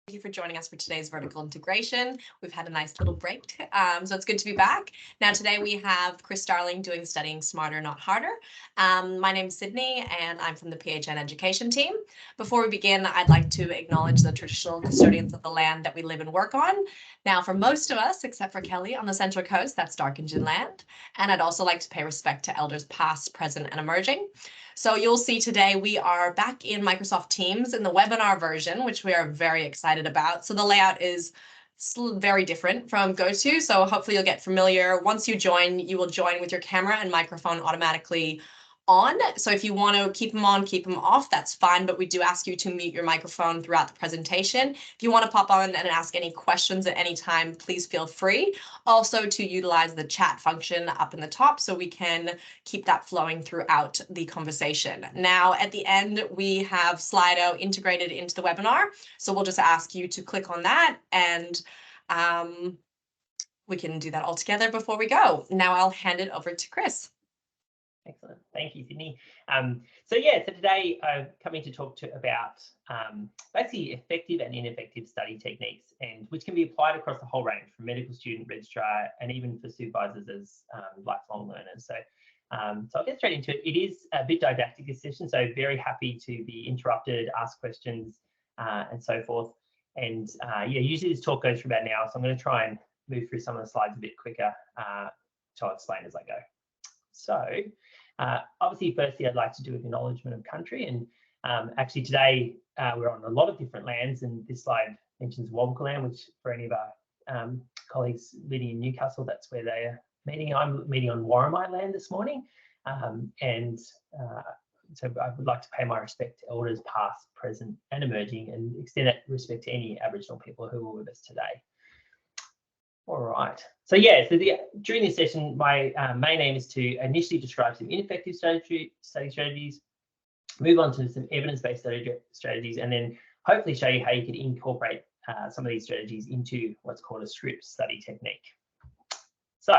Thank you for joining us for today's vertical integration. We've had a nice little break, so it's good to be back. Now today we have Chris Starling doing Studying Smarter, Not Harder. My name's Sydney and I'm from the PHN education team. Before we begin, I'd like to acknowledge the traditional custodians of the land that we live and work on. Now for most of us, except for Kelly on the Central Coast, that's Darkinjin land. And I'd also like to pay respect to elders past, present and emerging. So you'll see today we are back in Microsoft Teams in the webinar version, which we are very excited about. So the layout is very different from GoTo. So hopefully you'll get familiar. Once you join, you will join with your camera and microphone automatically on. So if you want to keep them on, keep them off, that's fine. But we do ask you to mute your microphone throughout the presentation. If you want to pop on and ask any questions at any time, please feel free. Also to utilize the chat function up in the top so we can keep that flowing throughout the conversation. Now, at the end, we have Slido integrated into the webinar. So we'll just ask you to click on that and we can do that all together before we go. Now I'll hand it over to Chris. Excellent. Thank you, Sydney. So today I'm coming to talk about basically effective and ineffective study techniques, and which can be applied across the whole range from medical student, registrar, and even for supervisors as lifelong learners. So I'll get straight into it. It is a bit didactic, this session, so very happy to be interrupted, ask questions, and so forth. And usually this talk goes for about an hour, so I'm going to try and move through some of the slides a bit quicker, so I'll explain as I go. So obviously, firstly, I'd like to do an acknowledgement of country. And actually today we're on a lot of different lands, and this slide mentions Wabaka land, which for any of our colleagues living in Newcastle, that's where they are meeting. I'm meeting on Warramai land this morning. So I would like to pay my respect to elders past, present and emerging, and extend that respect to any Aboriginal people who are with us today. All right. So during this session, my main aim is to initially describe some ineffective study strategies, move on to some evidence-based study strategies, and then hopefully show you how you could incorporate some of these strategies into what's called a script study technique. So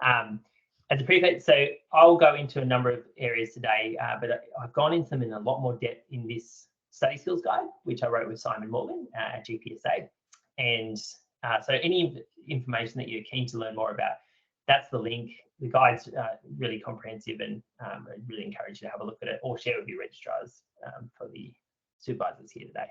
as a prefix, so I'll go into a number of areas today, but I've gone into them in a lot more depth in this study skills guide, which I wrote with Simon Morgan at GPSA. And so any information that you're keen to learn more about, that's the link. The guide's really comprehensive, and I really encourage you to have a look at it or share with your registrars for the supervisors here today.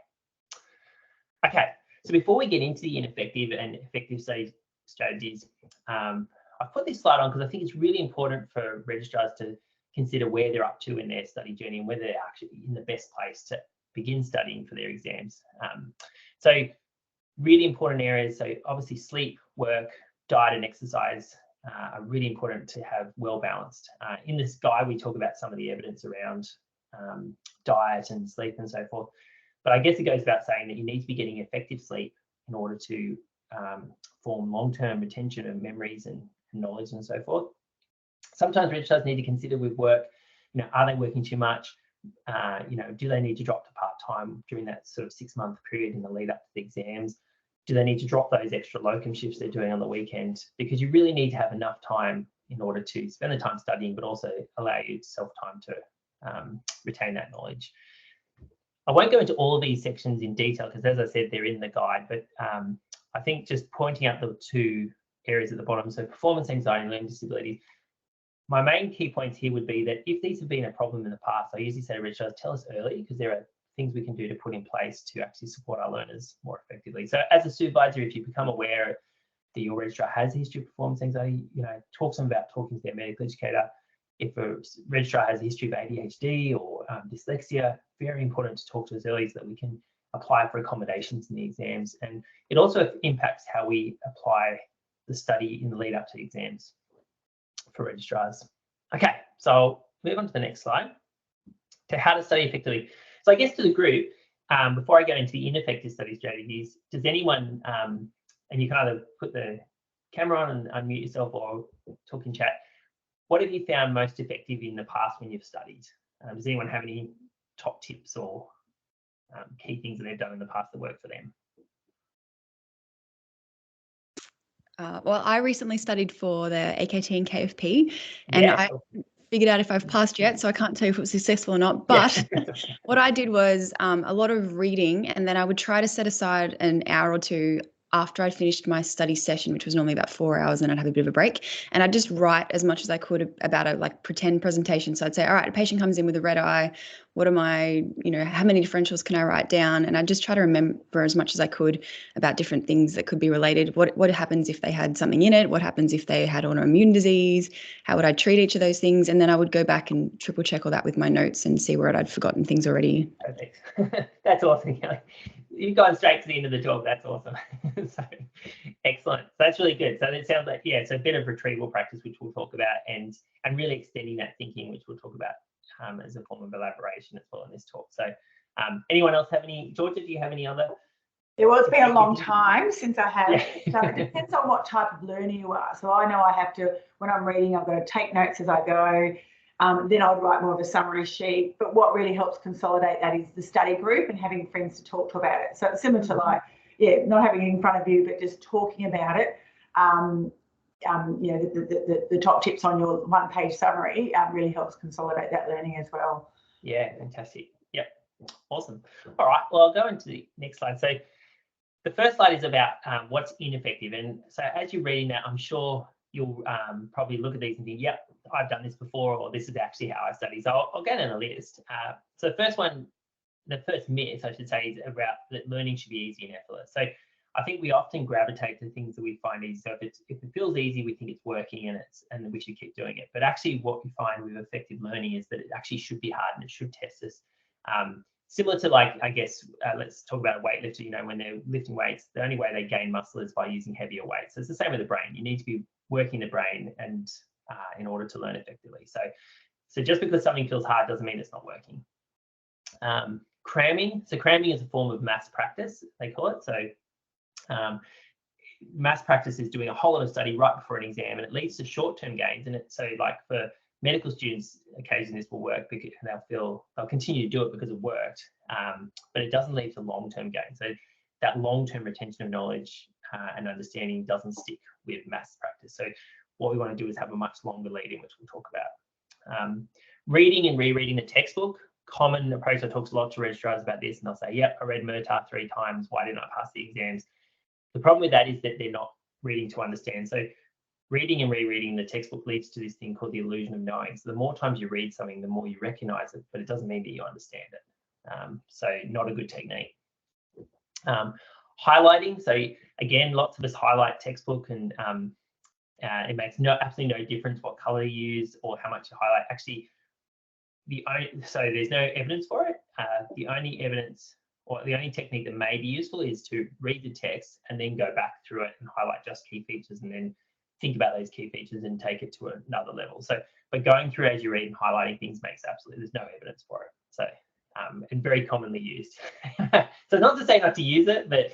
Okay, so before we get into the ineffective and effective study strategies, I've put this slide on because I think it's really important for registrars to consider where they're up to in their study journey and whether they're actually in the best place to begin studying for their exams. So really important areas, so obviously sleep, work, diet and exercise are really important to have well balanced. In this guide, we talk about some of the evidence around diet and sleep and so forth, but I guess it goes without saying that you need to be getting effective sleep in order to form long-term retention of memories and knowledge and so forth. Sometimes registrars need to consider with work, are they working too much? Do they need to drop to part-time during that sort of 6-month period in the lead up to the exams? Do they need to drop those extra locum shifts they're doing on the weekend? Because you really need to have enough time in order to spend the time studying, but also allow yourself time to retain that knowledge. I won't go into all of these sections in detail because, as I said, they're in the guide, but I think just pointing out the two areas at the bottom, so performance anxiety and learning disabilities, my main key points here would be that if these have been a problem in the past, I usually say to registrars, tell us early, because there are things we can do to put in place to actually support our learners more effectively. So as a supervisor, if you become aware that your registrar has a history of performance anxiety, talk to them about talking to their medical educator. If a registrar has a history of ADHD or dyslexia, very important to talk to us early so that we can apply for accommodations in the exams. And it also impacts how we apply the study in the lead up to exams for registrars. Okay, so I'll move on to the next slide, to how to study effectively. So I guess to the group, before I go into the ineffective study strategies, does anyone, and you can either put the camera on and unmute yourself or talk in chat, what have you found most effective in the past when you've studied? Does anyone have any top tips or key things that they've done in the past that work for them? Well, I recently studied for the AKT and KFP, and I figured out if I've passed yet, so I can't tell you if it was successful or not. But what I did was a lot of reading, and then I would try to set aside an hour or two after I'd finished my study session, which was normally about 4 hours, and I'd have a bit of a break. And I'd just write as much as I could about a like pretend presentation. So I'd say, all right, a patient comes in with a red eye. What am I, how many differentials can I write down? And I'd just try to remember as much as I could about different things that could be related. What happens if they had something in it? What happens if they had autoimmune disease? How would I treat each of those things? And then I would go back and triple check all that with my notes and see where I'd forgotten things already. Perfect. That's awesome. You've gone straight to the end of the talk. That's awesome. So excellent. So that's really good. So it sounds like, it's a bit of retrieval practice, which we'll talk about, and really extending that thinking, which we'll talk about as a form of elaboration as well in this talk. So anyone else have any, Georgia, do you have any other? Well, it's been a long time since I have done it. Yeah. Depends on what type of learner you are. So I know I have to, when I'm reading, I've got to take notes as I go. Then I would write more of a summary sheet. But what really helps consolidate that is the study group and having friends to talk to about it. So it's similar to like, not having it in front of you, but just talking about it. The top tips on your one-page summary really helps consolidate that learning as well. Yeah, fantastic. Yep, awesome. All right, well, I'll go into the next slide. So the first slide is about what's ineffective. And so as you're reading that, I'm sure you'll probably look at these and think, yep, I've done this before, or this is actually how I study. So I'll go down a list. So the first myth, I should say, is about that learning should be easy and effortless. So I think we often gravitate to things that we find easy. So if it feels easy, we think it's working and we should keep doing it. But actually what we find with effective learning is that it actually should be hard and it should test us. Similar to let's talk about a weightlifter, when they're lifting weights, the only way they gain muscle is by using heavier weights. So it's the same with the brain. You need to be working the brain and in order to learn effectively. So just because something feels hard doesn't mean it's not working. Cramming. So cramming is a form of mass practice, they call it. So mass practice is doing a whole lot of study right before an exam, and it leads to short-term gains. And so like for medical students, occasionally this will work because they'll continue to do it because it worked, but it doesn't lead to long-term gains. So that long-term retention of knowledge and understanding doesn't stick with mass practice. So what we want to do is have a much longer lead-in, which we'll talk about. Reading and rereading the textbook. Common approach. I talk a lot to registrars about this, and they'll say, yep, I read Murtaugh 3 times. Why didn't I pass the exams? The problem with that is that they're not reading to understand. So reading and rereading the textbook leads to this thing called the illusion of knowing. So the more times you read something, the more you recognize it, but it doesn't mean that you understand it. So not a good technique. Highlighting. So again, lots of us highlight textbook, and it makes absolutely no difference what color you use or how much you highlight. Actually, so there's no evidence for it. The only evidence, or the only technique that may be useful, is to read the text and then go back through it and highlight just key features, and then think about those key features and take it to another level. So, but going through as you read and highlighting things makes there's no evidence for it. So, and very commonly used. So not to say not to use it, but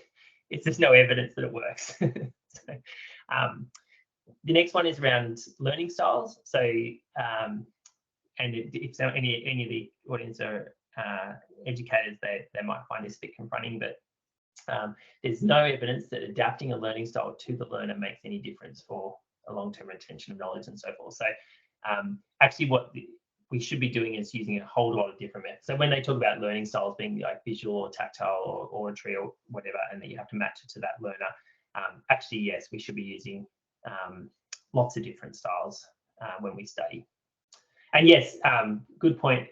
it's just no evidence that it works. So, the next one is around learning styles. So, and if any of the audience are educators, they might find this a bit confronting, but there's no evidence that adapting a learning style to the learner makes any difference for a long-term retention of knowledge and so forth. So actually what we should be doing is using a whole lot of different methods. So when they talk about learning styles being like visual or tactile or auditory or whatever, and that you have to match it to that learner, actually, yes, we should be using lots of different styles when we study. And yes, good point,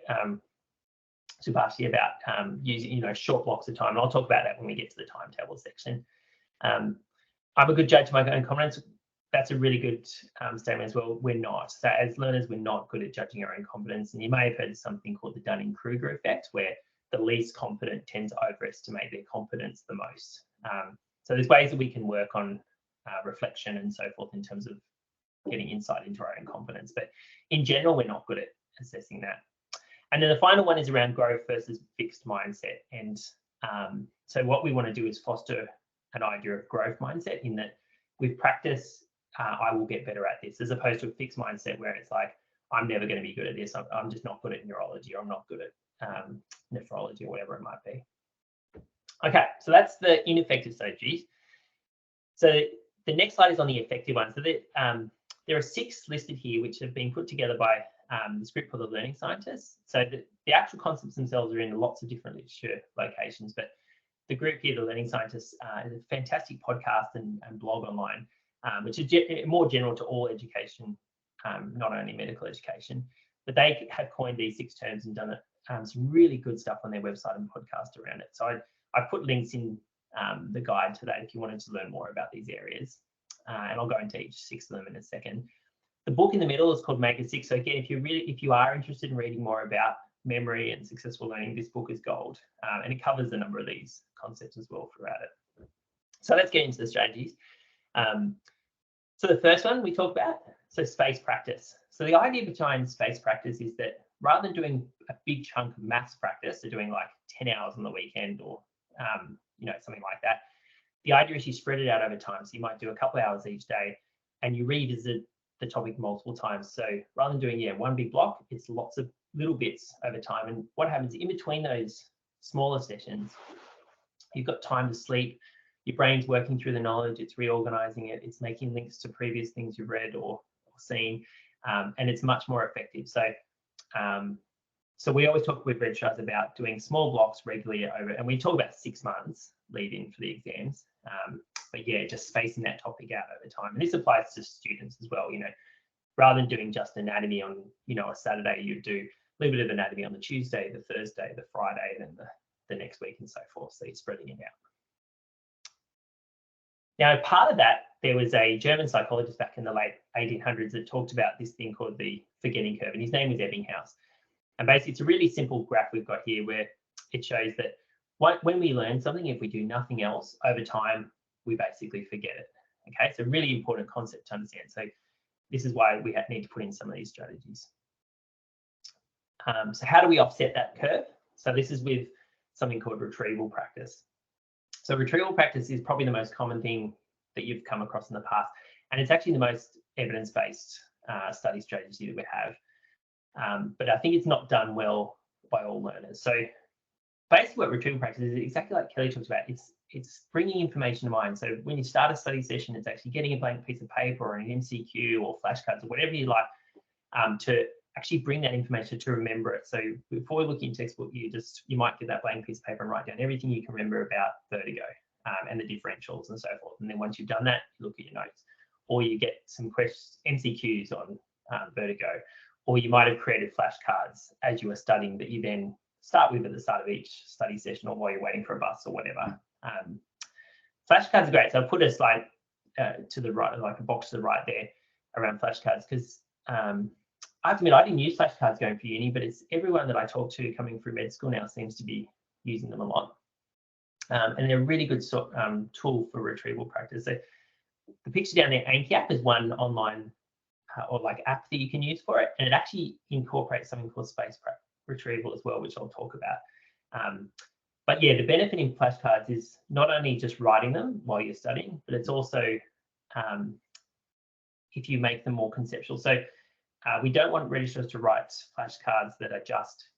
Subhashi, about using short blocks of time. And I'll talk about that when we get to the timetable section. I'm a good judge of my own competence. That's a really good statement as well. We're not. So as learners, we're not good at judging our own competence. And you may have heard of something called the Dunning-Kruger effect, where the least competent tend to overestimate their competence the most. So there's ways that we can work on reflection and so forth in terms of getting insight into our own competence. But in general, we're not good at assessing that. And then the final one is around growth versus fixed mindset. And so what we want to do is foster an idea of growth mindset, in that with practice, I will get better at this, as opposed to a fixed mindset where it's like, I'm never going to be good at this. I'm just not good at neurology, or I'm not good at nephrology, or whatever it might be. Okay, so that's the ineffective strategies. So the next slide is on the effective one. So there are 6 listed here, which have been put together by the script for the learning scientists. So the actual concepts themselves are in lots of different literature locations, but the group here, the learning scientists, is a fantastic podcast and blog online, which is more general to all education, not only medical education, but they have coined these 6 terms and done some really good stuff on their website and podcast around it. So I put links in the guide to that if you wanted to learn more about these areas, and I'll go into each 6 of them in a second. The book in the middle is called Make It 6. So again, if you are interested in reading more about memory and successful learning, this book is gold, and it covers a number of these concepts as well throughout it. So let's get into the strategies. So the first one we talk about, so space practice. So the idea behind space practice is that rather than doing a big chunk of maths practice, so doing like 10 hours on the weekend or something like that, the idea is you spread it out over time. So you might do a couple of hours each day and you revisit the topic multiple times. So rather than doing one big block, it's lots of little bits over time. And what happens in between those smaller sessions, you've got time to sleep, your brain's working through the knowledge, it's reorganizing it, it's making links to previous things you've read or seen, and it's much more effective. So we always talk with registrars about doing small blocks regularly over, and we talk about 6 months lead in for the exams. But yeah, just spacing that topic out over time. And this applies to students as well. Rather than doing just anatomy on, a Saturday, you do a little bit of anatomy on the Tuesday, the Thursday, the Friday, then the next week and so forth. So you're spreading it out. Now, part of that, there was a German psychologist back in the late 1800s that talked about this thing called the forgetting curve, and his name was Ebbinghaus. And basically, it's a really simple graph we've got here where it shows that when we learn something, if we do nothing else over time, we basically forget it. Okay, it's a really important concept to understand. So this is why we need to put in some of these strategies. So how do we offset that curve? So this is with something called retrieval practice. So retrieval practice is probably the most common thing that you've come across in the past, and it's actually the most evidence-based study strategy that we have. But I think it's not done well by all learners. So basically what retrieval practice is exactly like Kelly talks about. It's bringing information to mind. So when you start a study session, it's actually getting a blank piece of paper or an MCQ or flashcards or whatever you like to actually bring that information to remember it. So before looking in textbook, you might get that blank piece of paper and write down everything you can remember about vertigo and the differentials and so forth. And then once you've done that, you look at your notes, or you get some MCQs on vertigo, or you might have created flashcards as you were studying that you then start with at the start of each study session or while you're waiting for a bus or whatever. Flashcards are great. So I'll put a slide to the right, like a box to the right there around flashcards, because I have to admit, I didn't use flashcards going for uni, but it's everyone that I talk to coming through med school now seems to be using them a lot. And they're a really good tool for retrieval practice. So the picture down there, Anki app, is one online or like app that you can use for it. And it actually incorporates something called space retrieval as well, which I'll talk about. But yeah, the benefit in flashcards is not only just writing them while you're studying, but it's also if you make them more conceptual. So we don't want registrars to write flashcards that are just,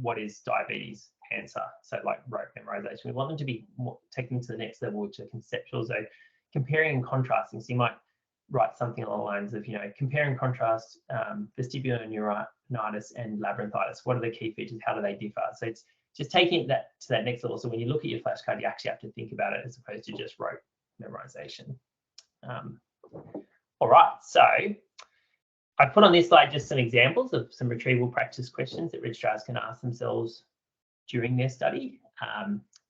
what is diabetes, cancer, so like rote memorization. We want them to be taken to the next level, which are conceptual. So comparing and contrasting. So you might write something along the lines of, compare and contrast vestibular neuritis and labyrinthitis. What are the key features? How do they differ? So it's just taking that to that next level. So when you look at your flashcard, you actually have to think about it as opposed to just rote memorization. All right, so I put on this slide just some examples of some retrieval practice questions that registrars can ask themselves during their study.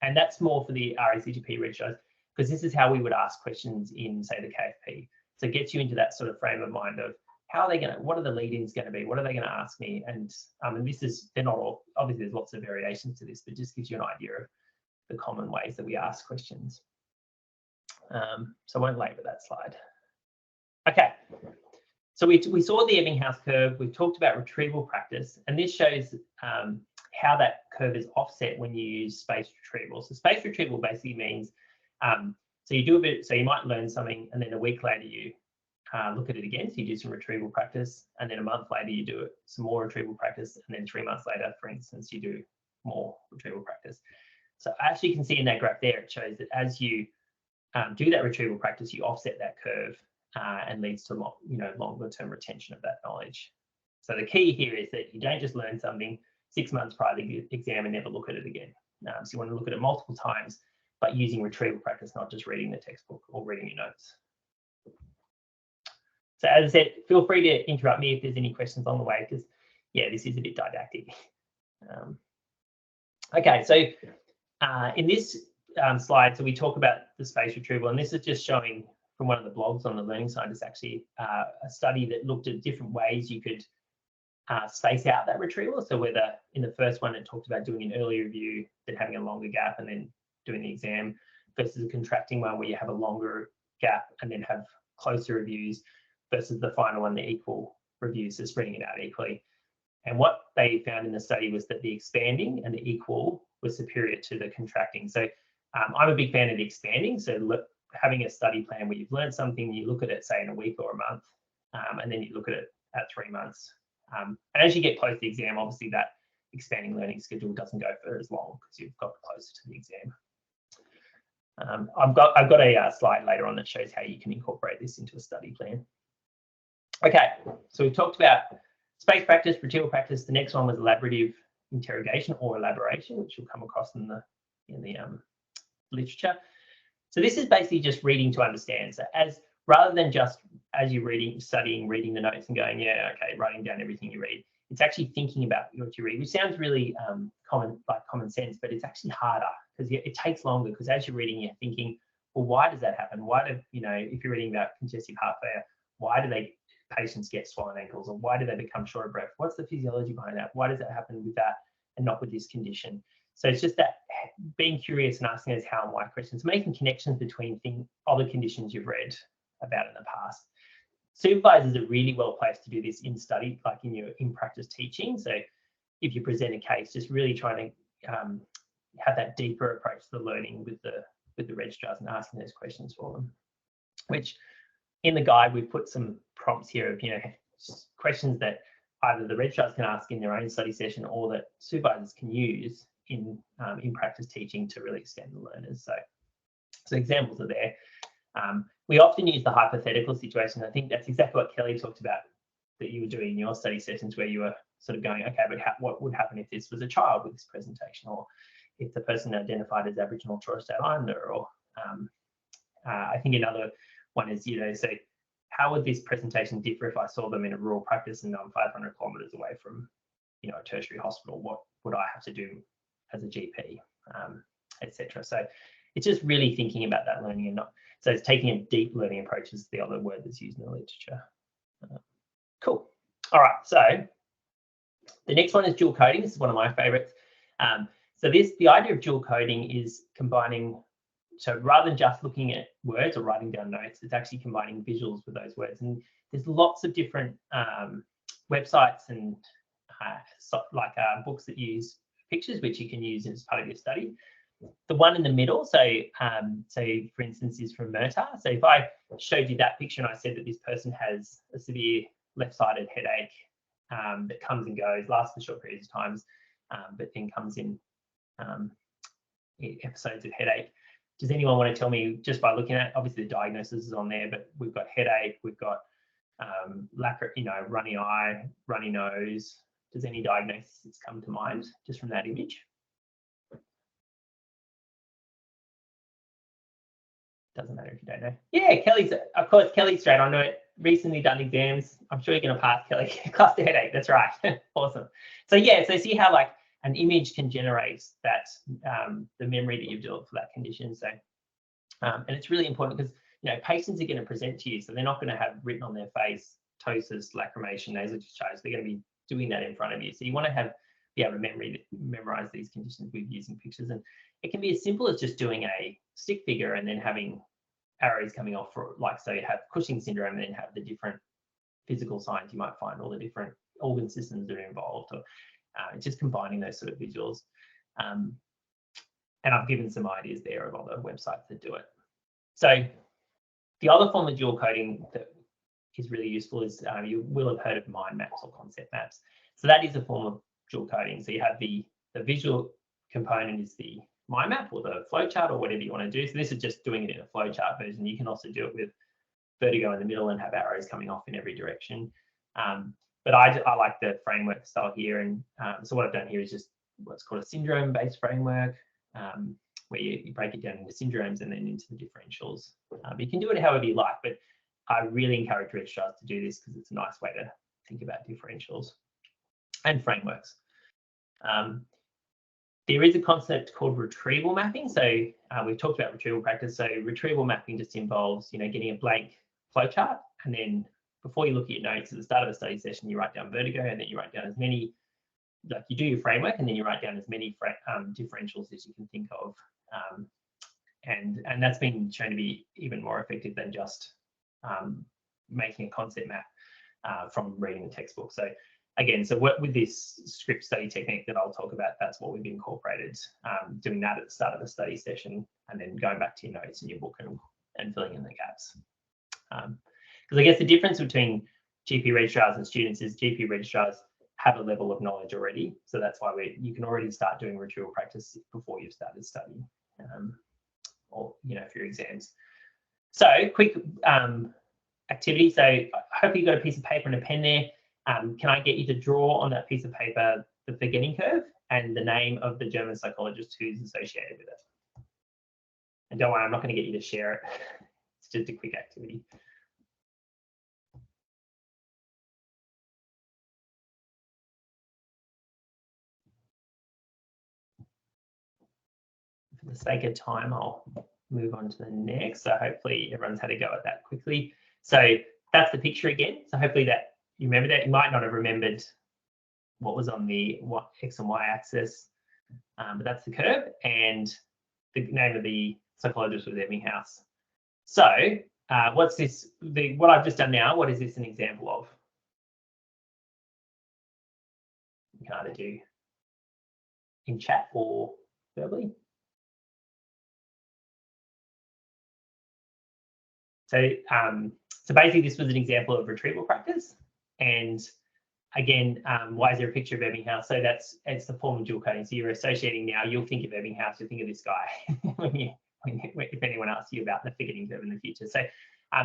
And that's more for the RACGP registrars, because this is how we would ask questions in, say, the KFP. So it gets you into that sort of frame of mind of how are they going to, what are the lead-ins going to be? What are they going to ask me? And this is, they're not all, obviously there's lots of variations to this, but just gives you an idea of the common ways that we ask questions. So I won't labor that slide. Okay. So we saw the Ebbinghaus curve. We've talked about retrieval practice, and this shows how that curve is offset when you use space retrieval. So space retrieval basically means, so you do a bit, so you might learn something, and then a week later you look at it again. So you do some retrieval practice, and then a month later you do some more retrieval practice, and then 3 months later, for instance, you do more retrieval practice. So as you can see in that graph there, it shows that as you do that retrieval practice, you offset that curve. And leads to longer term retention of that knowledge. So the key here is that you don't just learn something 6 months prior to the exam and never look at it again. So you want to look at it multiple times, but using retrieval practice, not just reading the textbook or reading your notes. So as I said, feel free to interrupt me if there's any questions on the way, because yeah, this is a bit didactic. Okay, so in this slide, so we talk about the space retrieval, and this is just showing from one of the blogs on the Learning Scientist, actually a study that looked at different ways you could space out that retrieval. So whether in the first one it talked about doing an early review, then having a longer gap and then doing the exam, versus a contracting one where you have a longer gap and then have closer reviews, versus the final one, the equal reviews, so spreading it out equally. And what they found in the study was that the expanding and the equal was superior to the contracting. So I'm a big fan of the expanding. So having a study plan where you've learned something, you look at it, say, in a week or a month, and then you look at it at 3 months. And as you get close to the exam, obviously that expanding learning schedule doesn't go for as long because you've got closer to the exam. I've got a slide later on that shows how you can incorporate this into a study plan. Okay, so we've talked about space practice, retrieval practice. The next one was elaborative interrogation or elaboration, which you'll come across in the literature. So this is basically just reading to understand. So rather than just as you're studying, reading the notes and going, yeah, okay, writing down everything you read, it's actually thinking about what you read, which sounds really common sense, but it's actually harder because it takes longer, because as you're reading, you're thinking, well, why does that happen? Why do, if you're reading about congestive heart failure, why do patients get swollen ankles, or why do they become short of breath? What's the physiology behind that? Why does that happen with that and not with this condition? So it's just that being curious and asking those how and why questions, making connections between other conditions you've read about in the past. Supervisors are really well placed to do this in study, like in your in-practice teaching. So if you present a case, just really trying to have that deeper approach to the learning with the registrars and asking those questions for them. Which in the guide, we've put some prompts here of questions that either the registrars can ask in their own study session or that supervisors can use in practice teaching to really extend the learners. So examples are there. We often use the hypothetical situation. I think that's exactly what Kelly talked about that you were doing in your study sessions, where you were sort of going, okay, but what would happen if this was a child with this presentation, or if the person identified as Aboriginal or Torres Strait Islander, or I think another one is, so how would this presentation differ if I saw them in a rural practice and I'm 500 kilometres away from, a tertiary hospital? What would I have to do as a GP, etc. So it's just really thinking about that learning, and so it's taking a deep learning approach is the other word that's used in the literature. Cool. All right, so the next one is dual coding. This is one of my favorites. So the idea of dual coding is combining, so rather than just looking at words or writing down notes, it's actually combining visuals with those words. And there's lots of different websites and books that use pictures, which you can use as part of your study. The one in the middle, so for instance, is from Murtaugh. So if I showed you that picture and I said that this person has a severe left-sided headache that comes and goes, lasts for short periods of times, but then comes in episodes of headache. Does anyone want to tell me, just by looking at, obviously the diagnosis is on there, but we've got headache, we've got runny eye, runny nose. Does any diagnosis come to mind just from that image? Doesn't matter if you don't know. Yeah, of course, Kelly's straight. I know it. Recently done exams. I'm sure you're going to pass, Kelly. Cluster headache. That's right. Awesome. So yeah, so see how an image can generate that the memory that you've developed for that condition. So and it's really important because patients are going to present to you, so they're not going to have written on their face ptosis, lacrimation, nasal discharge. They're going to be doing that in front of you. So you want to be able to memorize these conditions with using pictures, and it can be as simple as just doing a stick figure and then having arrows coming off for, so you have Cushing syndrome and then have the different physical signs you might find, all the different organ systems that are involved, or just combining those sort of visuals. And I've given some ideas there of other websites that do it. So the other form of dual coding that is really useful is you will have heard of mind maps or concept maps. So that is a form of dual coding. So you have the visual component is the mind map or the flowchart or whatever you want to do. So this is just doing it in a flowchart version. You can also do it with vertigo in the middle and have arrows coming off in every direction. But I like the framework style here. And so what I've done here is just what's called a syndrome-based framework, where you break it down into syndromes and then into the differentials. But you can do it however you like, but I really encourage registrars to do this because it's a nice way to think about differentials and frameworks. There is a concept called retrieval mapping. So we've talked about retrieval practice. So retrieval mapping just involves, getting a blank flowchart, and then before you look at your notes at the start of a study session, you write down vertigo, and then you write down as many, like you do your framework, and then you write down as many differentials as you can think of. And that's been shown to be even more effective than just making a concept map from reading the textbook. So again, so with this script study technique that I'll talk about, that's what we've incorporated, doing that at the start of a study session, and then going back to your notes in your book and filling in the gaps. Because I guess the difference between GP registrars and students is GP registrars have a level of knowledge already. So that's why you can already start doing retrieval practice before you've started studying, or, for your exams. So quick activity. So hopefully you've got a piece of paper and a pen there. Can I get you to draw on that piece of paper the forgetting curve and the name of the German psychologist who's associated with it? And don't worry, I'm not going to get you to share it. It's just a quick activity. For the sake of time, I'll move on to the next. So hopefully everyone's had a go at that quickly. So that's the picture again. So hopefully that you remember that. You might not have remembered what was on the X and Y axis, but that's the curve, and the name of the psychologist was Ebbinghaus. So what's this? What I've just done now, what is this an example of? You can either do in chat or verbally. So, so basically this was an example of retrieval practice. And again, why is there a picture of Ebbinghaus? So it's the form of dual coding. So you're associating now, you'll think of Ebbinghaus, you'll think of this guy if anyone asks you about the forgetting curve in the future. So,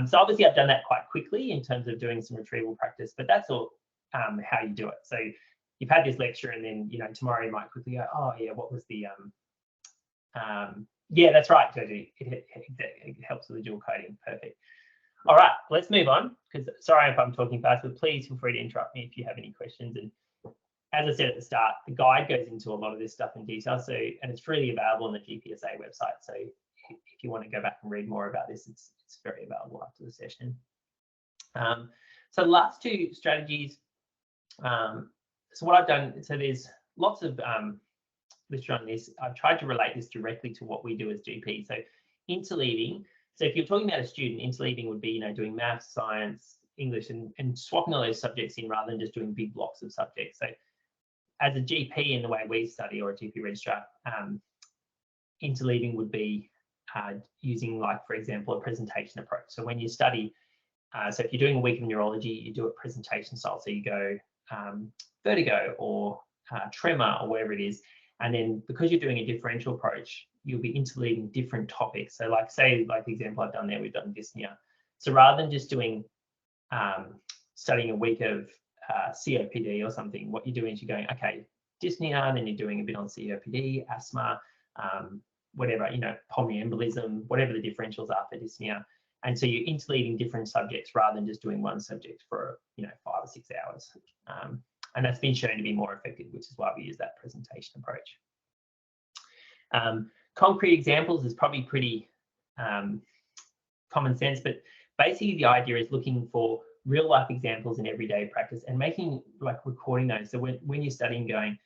so obviously I've done that quite quickly in terms of doing some retrieval practice, but that's all how you do it. So you've had this lecture, and then tomorrow you might quickly go, oh yeah, what was the yeah, that's right, Joji. It helps with the dual coding. Perfect. All right, let's move on, because sorry if I'm talking fast, but please feel free to interrupt me if you have any questions. And as I said at the start, the guide goes into a lot of this stuff in detail. So, and it's freely available on the GPSA website. So if you want to go back and read more about this, it's very available after the session. So the last two strategies. So what I've done, so there's lots of literature on this. I've tried to relate this directly to what we do as GPs. So interleaving. So if you're talking about a student, interleaving would be, doing maths, science, English, and swapping all those subjects in rather than just doing big blocks of subjects. So as a GP, in the way we study, or a GP registrar, interleaving would be using, like, for example, a presentation approach. So when you study, so if you're doing a week of neurology, you do it presentation style. So you go vertigo or tremor or whatever it is. And then because you're doing a differential approach, you'll be interleaving different topics. So like, say, like the example I've done there, we've done dyspnea. So rather than just doing, studying a week of COPD or something, what you're doing is you're going, okay, dyspnea, then you're doing a bit on COPD, asthma, whatever, pulmonary embolism, whatever the differentials are for dyspnea. And so you're interleaving different subjects rather than just doing one subject for, 5 or 6 hours. And that's been shown to be more effective, which is why we use that presentation approach. Concrete examples is probably pretty common sense, but basically the idea is looking for real life examples in everyday practice and making, like, recording those. So when you're studying, going,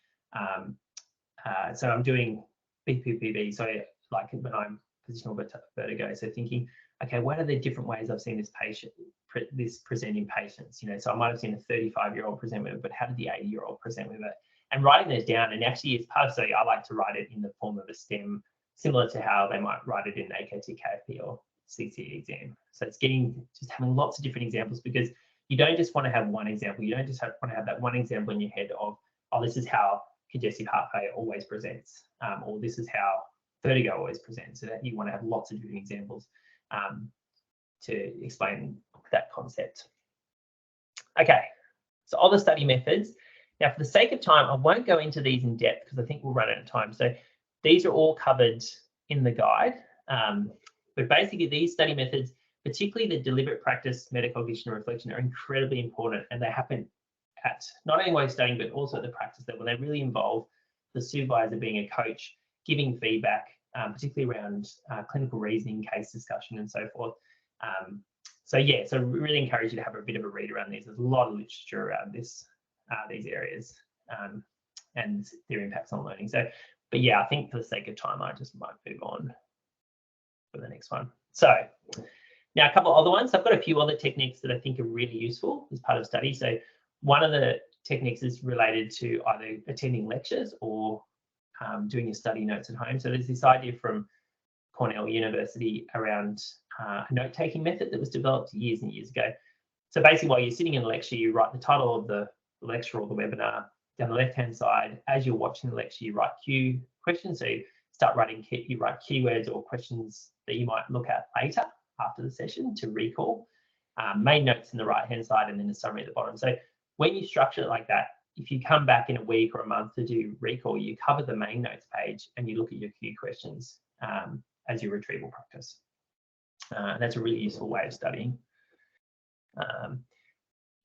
so I'm doing BPPV, so like when I'm positional vertigo, so thinking, okay, what are the different ways I've seen this present in patients? So I might have seen a 35-year-old present with it, but how did the 80-year-old present with it? And writing those down, and actually as part of study, I like to write it in the form of a STEM, similar to how they might write it in AKT, KFP, or CCE exam. So it's just having lots of different examples, because you don't just want to have one example. You don't just want to have that one example in your head of, oh, this is how congestive heart failure always presents, or this is how vertigo always presents. So that you want to have lots of different examples to explain that concept. Okay, So all the study methods. Now, for the sake of time, I won't go into these in depth because I think we'll run out of time. So these are all covered in the guide. But basically, these study methods, particularly the deliberate practice, metacognition, and reflection, are incredibly important, and they happen at not only while studying, but also at the practice level. They really involve the supervisor being a coach, giving feedback, particularly around clinical reasoning, case discussion, and so forth. So yeah, so really encourage you to have a bit of a read around these. There's a lot of literature around this, these areas, and their impacts on learning. So, but yeah, I think for the sake of time, I just might move on for the next one. So now a couple other ones. I've got a few other techniques that I think are really useful as part of study. So one of the techniques is related to either attending lectures or doing your study notes at home. So there's this idea from Cornell University around a note-taking method that was developed years and years ago. So basically, while you're sitting in a lecture, you write the title of the lecture or the webinar down the left-hand side. As you're watching the lecture, you write Q questions. So you start writing, you write keywords or questions that you might look at later after the session to recall. Main notes in the right-hand side and then a summary at the bottom. So when you structure it like that, if you come back in a week or a month to do recall, you cover the main notes page and you look at your Q questions as your retrieval practice. And that's a really useful way of studying.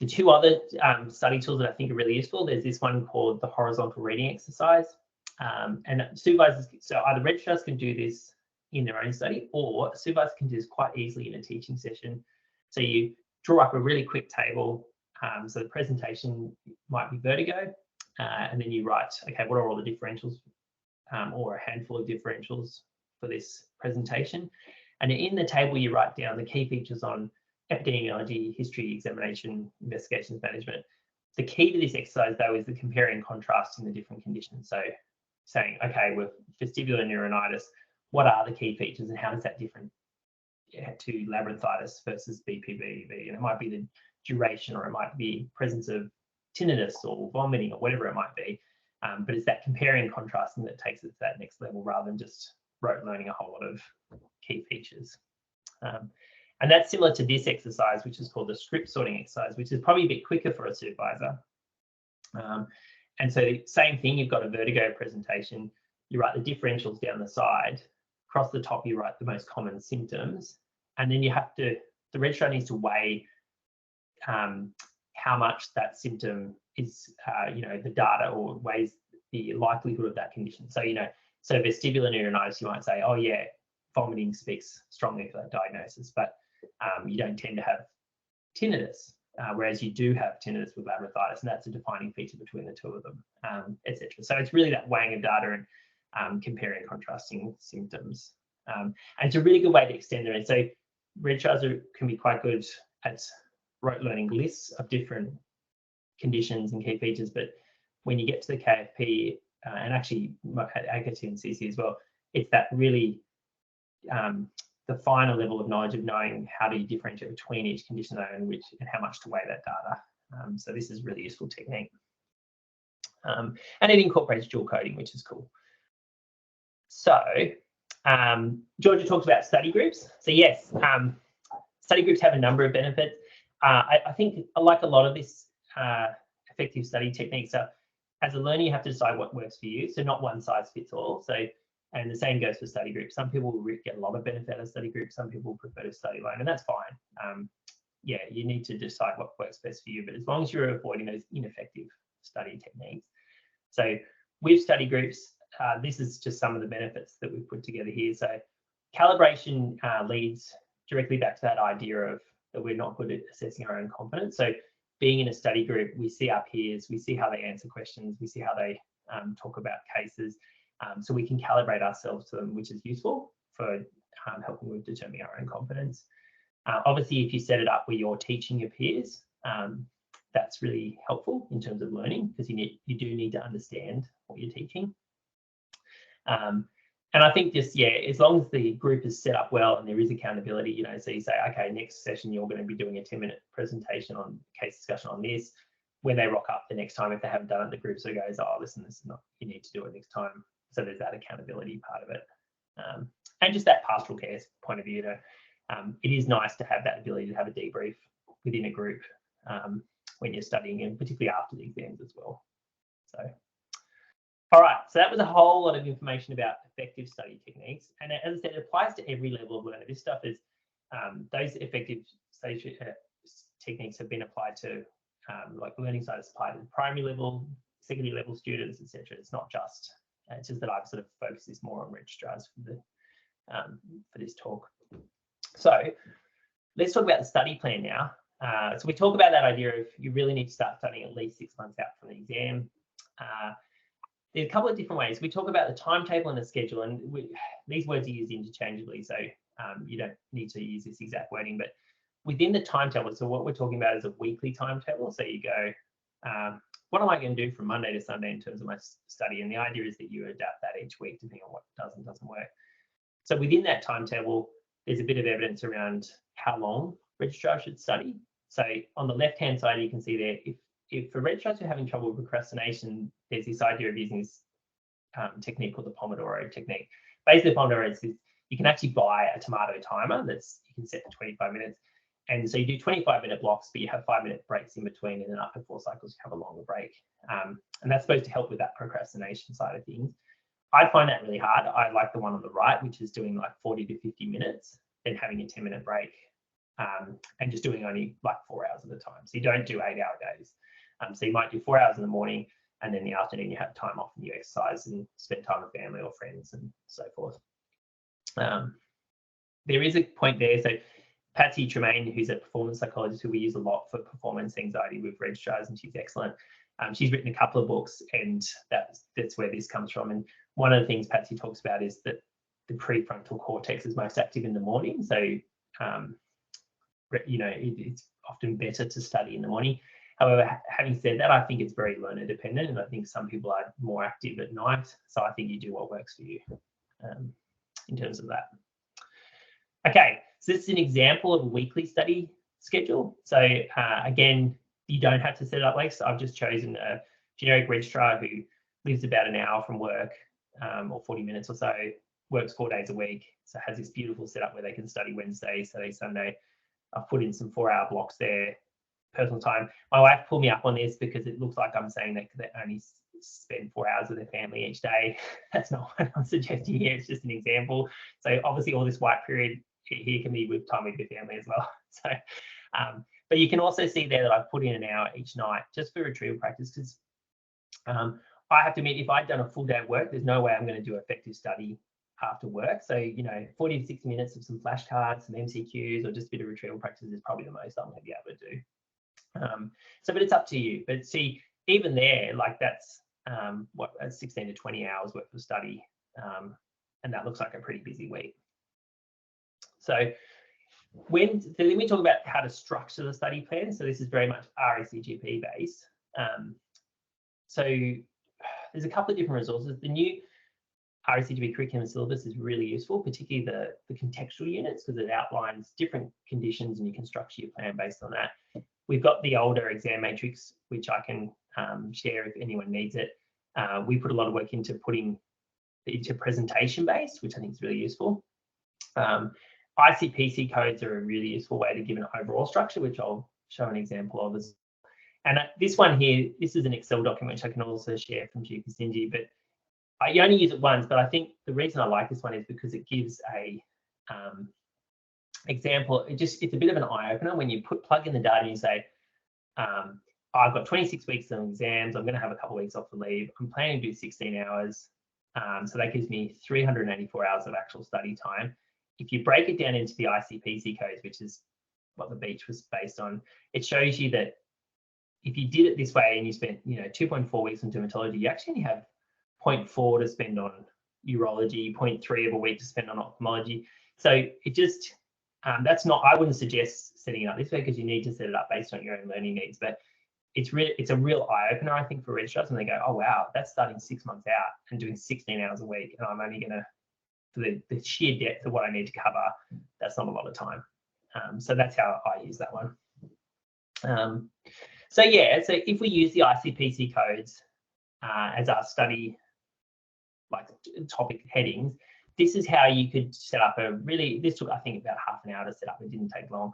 The two other study tools that I think are really useful, there's this one called the horizontal reading exercise. And supervisors, so either registrars can do this in their own study, or supervisors can do this quite easily in a teaching session. So you draw up a really quick table. So the presentation might be vertigo, and then you write, okay, what are all the differentials or a handful of differentials for this presentation? And in the table, you write down the key features on epidemiology, history, examination, investigations management. The key to this exercise, though, is the comparing and contrasting the different conditions. So saying, okay, with vestibular neuronitis, what are the key features and how does that differ to labyrinthitis versus BPPV? And it might be the duration, or it might be presence of tinnitus or vomiting or whatever it might be. But it's that comparing and contrasting that takes it to that next level rather than just rote learning a whole lot of key features. And that's similar to this exercise, which is called the script sorting exercise, which is probably a bit quicker for a supervisor. And so same thing, you've got a vertigo presentation, you write the differentials down the side, across the top you write the most common symptoms, and then you have to, the registrar needs to weigh how much that symptom is, the data, or weighs the likelihood of that condition. So, so vestibular neuronitis, you might say, oh yeah, vomiting speaks strongly for that diagnosis, but you don't tend to have tinnitus, whereas you do have tinnitus with labyrinthitis, and that's a defining feature between the two of them, etc. So it's really that weighing of data and comparing and contrasting symptoms. And it's a really good way to extend it. And so registrars can be quite good at rote learning lists of different conditions and key features, but when you get to the KFP, and actually at AKT and CC as well, it's that really the finer level of knowledge of knowing how do you differentiate between each condition and how much to weigh that data. So this is a really useful technique. And it incorporates dual coding, which is cool. So Georgia talked about study groups. So yes, study groups have a number of benefits. I think, like a lot of this effective study techniques, as a learner, you have to decide what works for you. So not one size fits all. So, and the same goes for study groups. Some people will get a lot of benefit out of study groups. Some people prefer to study alone, and that's fine. Yeah, you need to decide what works best for you, but as long as you're avoiding those ineffective study techniques. So with study groups, this is just some of the benefits that we've put together here. So calibration leads directly back to that idea of that we're not good at assessing our own confidence. So being in a study group, we see our peers, we see how they answer questions, we see how they talk about cases, so we can calibrate ourselves to them, which is useful for helping with determining our own confidence. Obviously, if you set it up where you're teaching your peers, that's really helpful in terms of learning, because you do need to understand what you're teaching. And I think just, yeah, as long as the group is set up well and there is accountability, so you say, okay, next session, you're going to be doing a 10-minute presentation on case discussion on this. When they rock up the next time, if they haven't done it, the group sort of goes, oh, listen, this is not, you need to do it next time. So there's that accountability part of it. And just that pastoral care point of view, it is nice to have that ability to have a debrief within a group when you're studying, and particularly after the exams as well. So, all right, so that was a whole lot of information about effective study techniques. And as I said, it applies to every level of learner. This stuff is, those effective study techniques have been applied to, like learning styles applied to primary level, secondary level students, etc. It's not just, it's just that I've sort of focused this more on registrars for this talk. So let's talk about the study plan now. So we talk about that idea of you really need to start studying at least 6 months out from the exam. There's a couple of different ways. We talk about the timetable and the schedule, and these words are used interchangeably, so you don't need to use this exact wording, but within the timetable, so what we're talking about is a weekly timetable. So you go, what am I going to do from Monday to Sunday in terms of my study? And the idea is that you adapt that each week depending on what does and doesn't work. So within that timetable, there's a bit of evidence around how long registrars should study. So on the left-hand side, you can see there, if for registrars who are having trouble with procrastination, there's this idea of using this technique called the Pomodoro technique. Basically, the Pomodoro is you can actually buy a tomato timer you can set to 25 minutes. And so you do 25-minute blocks, but you have 5-minute breaks in between, and then after 4 cycles, you have a longer break. And that's supposed to help with that procrastination side of things. I find that really hard. I like the one on the right, which is doing like 40 to 50 minutes, then having a 10-minute break, and just doing only like 4 hours at a time. So you don't do 8-hour days. So you might do 4 hours in the morning, and then the afternoon you have time off and you exercise and spend time with family or friends and so forth. There is a point there. So Patsy Tremaine, who's a performance psychologist who we use a lot for performance anxiety with registrars, and she's excellent. She's written a couple of books, and that's where this comes from. And one of the things Patsy talks about is that the prefrontal cortex is most active in the morning. So, it's often better to study in the morning. However, having said that, I think it's very learner dependent, and I think some people are more active at night. So I think you do what works for you in terms of that. Okay, so this is an example of a weekly study schedule. So again, you don't have to set it up like so. I've just chosen a generic registrar who lives about an hour from work, or 40 minutes or so, works 4 days a week, so has this beautiful setup where they can study Wednesday, Saturday, Sunday. I've put in some 4-hour blocks there, personal time. My wife pulled me up on this because it looks like I'm saying that they only spend 4 hours with their family each day. That's not what I'm suggesting here. It's just an example. So obviously all this white period here can be with time with your family as well. So, but you can also see there that I've put in an hour each night just for retrieval practice, because I have to admit, if I'd done a full day of work, there's no way I'm going to do effective study after work. So, 40 to 60 minutes of some flashcards, some MCQs, or just a bit of retrieval practice is probably the most I'm going to be able to do. But it's up to you. But see, even there, like that's 16 to 20 hours worth of study, and that looks like a pretty busy week. So then we talk about how to structure the study plan. So this is very much RACGP based. So there's a couple of different resources. The new RACGP curriculum and syllabus is really useful, particularly the contextual units, because it outlines different conditions and you can structure your plan based on that. We've got the older exam matrix, which I can share if anyone needs it. We put a lot of work into putting it into presentation based, which I think is really useful. ICPC codes are a really useful way to give an overall structure, which I'll show an example of. And this one here, this is an Excel document, which I can also share from GPStingy, but I only use it once. But I think the reason I like this one is because it gives a example. It's a bit of an eye opener when you plug in the data and you say, I've got 26 weeks of exams. I'm going to have a couple of weeks off for leave. I'm planning to do 16 hours. So that gives me 384 hours of actual study time. If you break it down into the ICPC codes, which is what the beach was based on, it shows you that if you did it this way and you spent 2.4 weeks on dermatology, you actually only have 0.4 to spend on urology, 0.3 of a week to spend on ophthalmology. So it just that's not, I wouldn't suggest setting it up this way, because you need to set it up based on your own learning needs. But it's a real eye opener, I think, for registrars, and they go, oh wow, that's starting 6 months out and doing 16 hours a week, and I'm only going to, for the sheer depth of what I need to cover, that's not a lot of time. So that's how I use that one. So if we use the ICPC codes as our study topic headings, this is how you could set up this took, I think, about half an hour to set up. It didn't take long.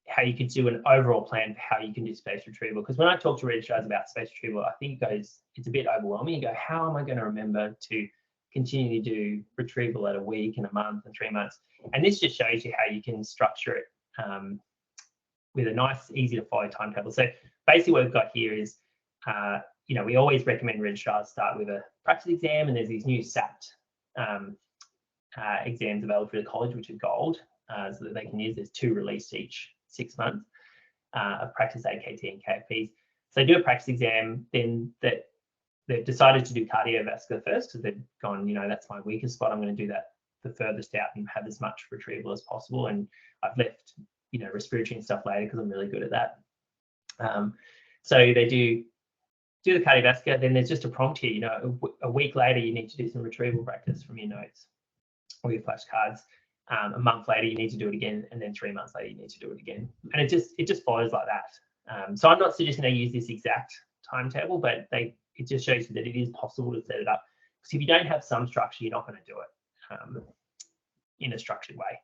how you could do an overall plan for how you can do space retrieval. Because when I talk to registrars about space retrieval, I think it's a bit overwhelming. You go, how am I going to remember to continue to do retrieval at a week and a month and 3 months? And this just shows you how you can structure it with a nice, easy to follow timetable. So basically what we've got here is, we always recommend registrars start with a practice exam, and there's these new SAT exams available for the college, which are gold, so that they can use. There's 2 released each 6 months of practice AKT and KFPs. So they do a practice exam, then they've decided to do cardiovascular first because they've gone, that's my weakest spot. I'm going to do that the furthest out and have as much retrieval as possible. And I've left, respiratory and stuff later because I'm really good at that. So they do the cardiovascular, then there's just a prompt here, a week later you need to do some retrieval practice from your notes or your flashcards. A month later you need to do it again, and then 3 months later you need to do it again. And it just follows like that. So I'm not suggesting they use this exact timetable, but it just shows you that it is possible to set it up. Because if you don't have some structure, you're not going to do it in a structured way.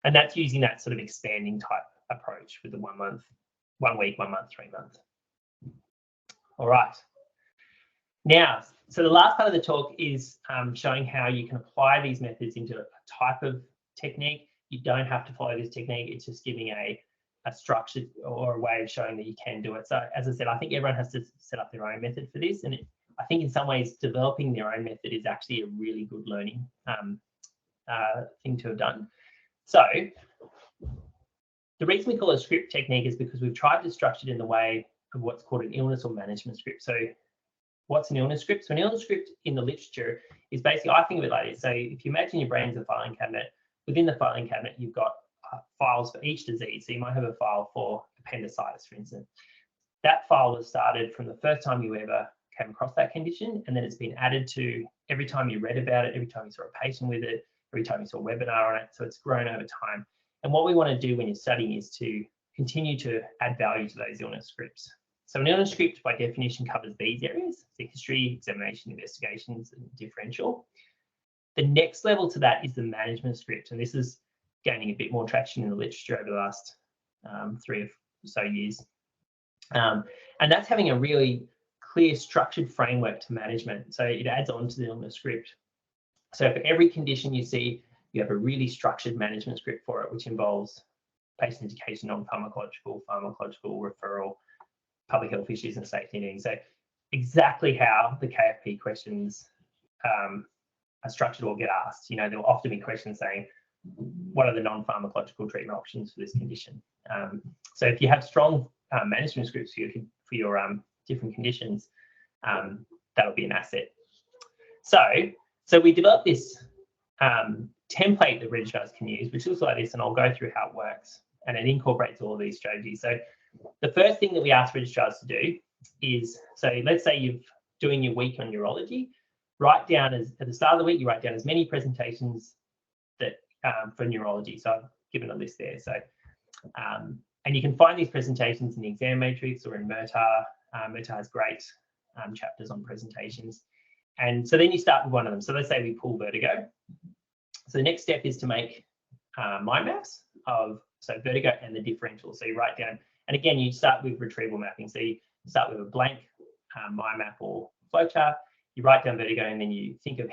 And that's using that sort of expanding type approach with the 1 month, 1 week, 1 month, 3 months. All right. Now, so the last part of the talk is showing how you can apply these methods into a type of technique. You don't have to follow this technique. It's just giving a structure or a way of showing that you can do it. So as I said, I think everyone has to set up their own method for this. And I think in some ways, developing their own method is actually a really good learning thing to have done. So the reason we call it a script technique is because we've tried to structure it in the way of what's called an illness or management script. So what's an illness script? So an illness script in the literature is basically, I think of it like this. So if you imagine your brain's a filing cabinet, within the filing cabinet, you've got files for each disease. So you might have a file for appendicitis, for instance. That file was started from the first time you ever came across that condition, and then it's been added to every time you read about it, every time you saw a patient with it, every time you saw a webinar on it. So it's grown over time. And what we want to do when you're studying is to continue to add value to those illness scripts. So an illness script, by definition, covers these areas: the history, examination, investigations, and differential. The next level to that is the management script, and this is gaining a bit more traction in the literature over the last 3 or so years. And that's having a really clear, structured framework to management. So it adds on to the illness script. So for every condition you see, you have a really structured management script for it, which involves patient education, non-pharmacological, pharmacological, referral, public health issues, and safety needs. So exactly how the KFP questions are structured or get asked. There will often be questions saying, what are the non-pharmacological treatment options for this condition? So if you have strong management scripts for your different conditions, that'll be an asset. So we developed this template that registrars can use, which looks like this, and I'll go through how it works. And it incorporates all of these strategies. So the first thing that we ask registrars to do is, so let's say you're doing your week on neurology, write down at the start of the week, you write down as many presentations that for neurology. So I've given a list there. So, and you can find these presentations in the exam matrix or in Murtaugh. Murtaugh has great chapters on presentations. And so then you start with one of them. So let's say we pull vertigo. So the next step is to make mind maps of vertigo and the differential. So you write down, and again, you start with retrieval mapping. So you start with a blank mind map or flowchart. You write down vertigo, and then you think of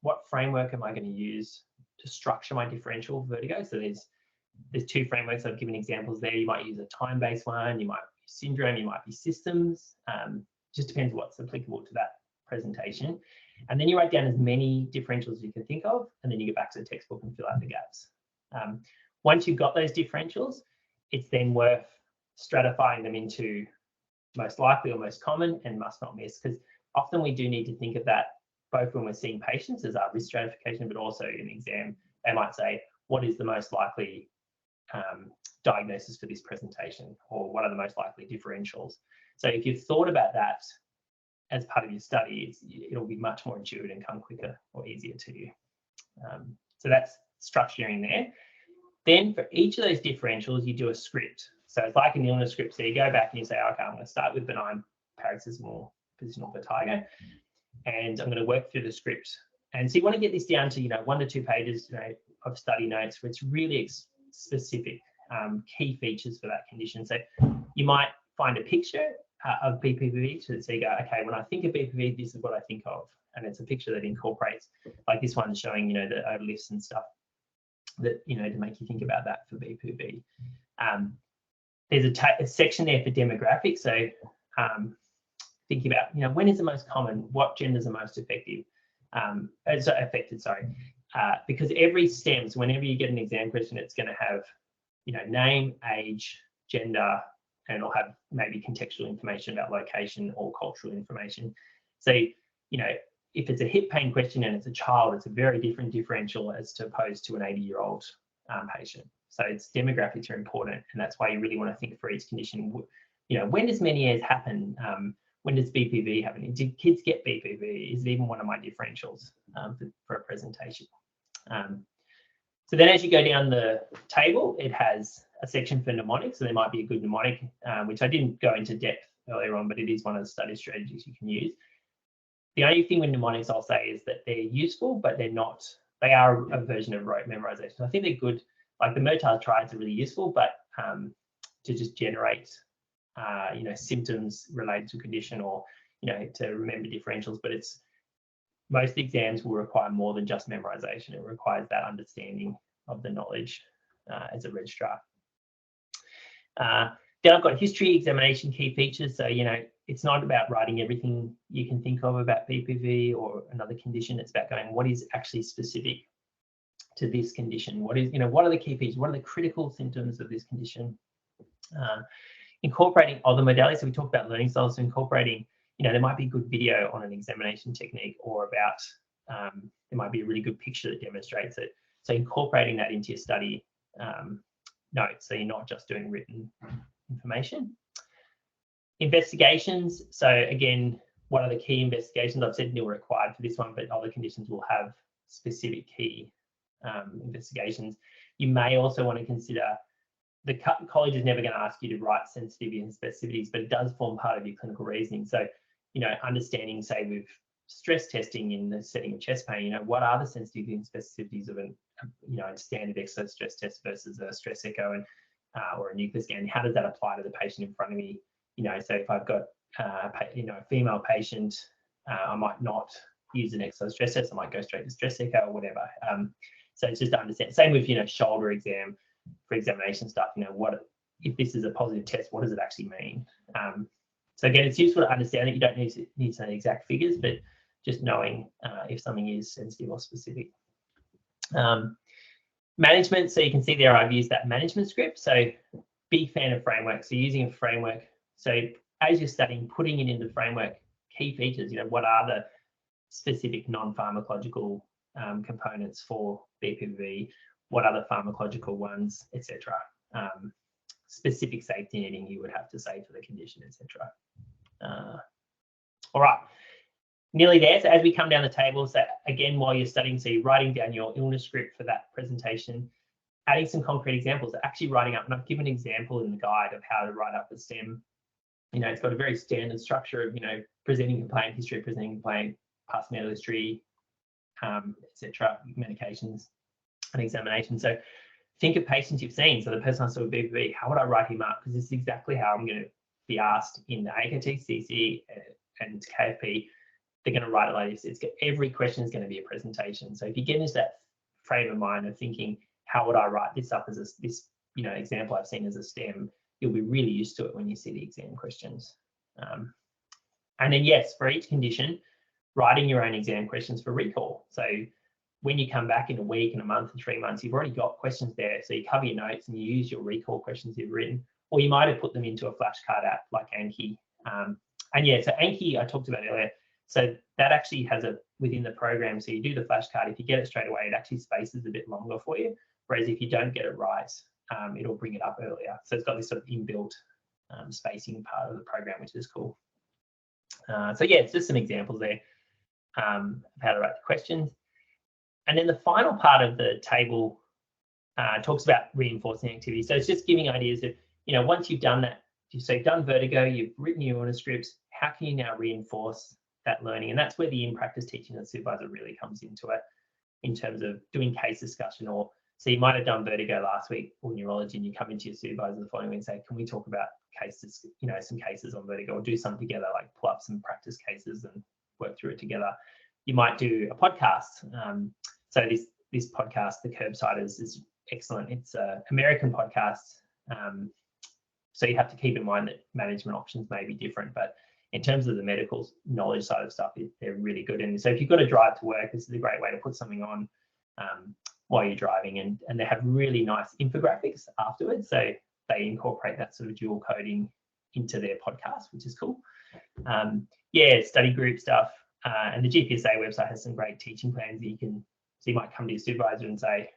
what framework am I going to use to structure my differential vertigo? So there's 2 frameworks. I've given examples there. You might use a time-based one. You might use syndrome. You might be systems. Just depends what's applicable to that presentation. And then you write down as many differentials as you can think of, and then you get back to the textbook and fill out the gaps. Once you've got those differentials, it's then worth stratifying them into most likely or most common and must not miss, because often we do need to think of that both when we're seeing patients as our risk stratification, but also in the exam, they might say, what is the most likely diagnosis for this presentation, or what are the most likely differentials? So if you've thought about that as part of your study, it'll be much more intuitive and come quicker or easier to you. So that's structuring there. Then for each of those differentials, you do a script. So it's like an illness script. So you go back and you say, okay, I'm going to start with benign paroxysmal positional vertigo, and I'm going to work through the script. And so you want to get this down to 1 to 2 pages of study notes where it's really specific. key features for that condition. So you might find a picture of BPPV, so you go, okay, when I think of BPPV, this is what I think of, and it's a picture that incorporates, like this one showing, you know, the otoliths and stuff that, you know, to make you think about that for BPPV. There's a section there for demographics, so thinking about, you know, when is the most common, what genders are most affected, because every STEM, so whenever you get an exam question, it's going to have, you know, name, age, gender, and it'll have maybe contextual information about location or cultural information. So, you know, if it's a hip pain question and it's a child, it's a very different differential as opposed to an 80-year-old patient. So it's demographics are important, and that's why you really want to think for each condition. You know, when does Meniere's happen? When does BPV happen? Do kids get BPV? Is it even one of my differentials for a presentation? So then as you go down the table, it has a section for mnemonics. So there might be a good mnemonic, which I didn't go into depth earlier on, but it is one of the study strategies you can use. The only thing with mnemonics I'll say is that they're useful, but they're not, they are a version of rote memorization. I think they're good. Like the Mertard triads are really useful, but to just generate you know, symptoms related to a condition, or, you know, to remember differentials, but it's, most exams will require more than just memorization. It requires that understanding of the knowledge as a registrar. Then I've got history, examination, key features. So, you know, it's not about writing everything you can think of about BPV or another condition. It's about going, what is actually specific to this condition? What is, you know, what are the key features? What are the critical symptoms of this condition? Incorporating other modalities. So we talked about learning styles, so incorporating, you know, there might be good video on an examination technique, or about, there might be a really good picture that demonstrates it. So incorporating that into your study notes, so you're not just doing written information. Investigations. So again, what are the key investigations? I've said nil required for this one, but other conditions will have specific key investigations. You may also want to consider, the college is never going to ask you to write sensitivity and specificities, but it does form part of your clinical reasoning. So, you know, understanding, say, with stress testing in the setting of chest pain, you know, what are the sensitivity and specificities of a standard exercise stress test versus a stress echo and or a nuclear scan? How does that apply to the patient in front of me? You know, so if I've got a female patient, I might not use an exercise stress test. I might go straight to stress echo or whatever. So it's just to understand. Same with, you know, shoulder exam. For examination stuff, you know, what if this is a positive test, what does it actually mean? So again, it's useful to understand that you don't need to know the exact figures, but just knowing if something is sensitive or specific. Management, so you can see there I've used that management script. So big fan of framework. So using a framework, so as you're studying, putting it into the framework, key features, you know, what are the specific non-pharmacological components for BPV? What other pharmacological ones, etc. Specific safety netting you would have to say for the condition, etc. All right, nearly there. So as we come down the table, so again, while you're studying, so you're writing down your illness script for that presentation, adding some concrete examples, actually writing up, and I've given an example in the guide of how to write up a STEM. You know, it's got a very standard structure of, you know, presenting complaint history, presenting complaint, past medical history, etc., medications, an examination. So think of patients you've seen. So the person I saw with BPV, how would I write him up? Because this is exactly how I'm going to be asked in the AKT, CC, and KFP. They're going to write it like this. Every question is going to be a presentation. So if you get into that frame of mind of thinking, how would I write this up as this you know, example I've seen as a STEM, you'll be really used to it when you see the exam questions. And then yes, for each condition, writing your own exam questions for recall. So when you come back in a week, in a month, in 3 months, you've already got questions there. So you cover your notes and you use your recall questions you've written, or you might have put them into a flashcard app like Anki. And yeah, so Anki I talked about earlier. So that actually has within the program. So you do the flashcard. If you get it straight away, it actually spaces a bit longer for you. Whereas if you don't get it right, it'll bring it up earlier. So it's got this sort of inbuilt spacing part of the program, which is cool. So yeah, it's just some examples there of how to write the questions. And then the final part of the table talks about reinforcing activity. So it's just giving ideas of, you know, once you've done that, so you've done vertigo, you've written your illness scripts, how can you now reinforce that learning? And that's where the in-practice teaching of the supervisor really comes into it, in terms of doing case discussion or So you might have done vertigo last week or neurology, and you come into your supervisor the following week and say, can we talk about cases, some cases on vertigo, or do some together, like pull up some practice cases and work through it together. You might do a podcast. So this podcast, The Curbsiders, is excellent. It's an American podcast. So you have to keep in mind that management options may be different, but in terms of the medical knowledge side of stuff, they're really good. And so if you've got to drive to work, this is a great way to put something on while you're driving, and they have really nice infographics afterwards. So they incorporate that sort of dual coding into their podcast, which is cool. Study group stuff. And the GPSA website has some great teaching plans that you might come to your supervisor and say,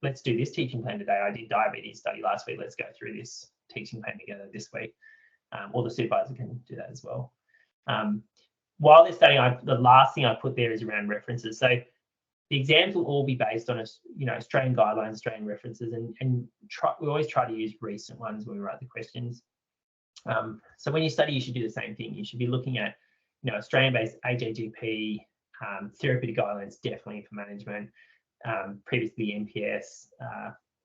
let's do this teaching plan today. I did diabetes study last week. Let's go through this teaching plan together this week. Or the supervisor can do that as well. While they're studying, the last thing I put there is around references. So the exams will all be based on Australian guidelines, Australian references, and we always try to use recent ones when we write the questions. So when you study, you should do the same thing. You should be looking at Australian-based AJGP, therapeutic guidelines, definitely for management, previously NPS,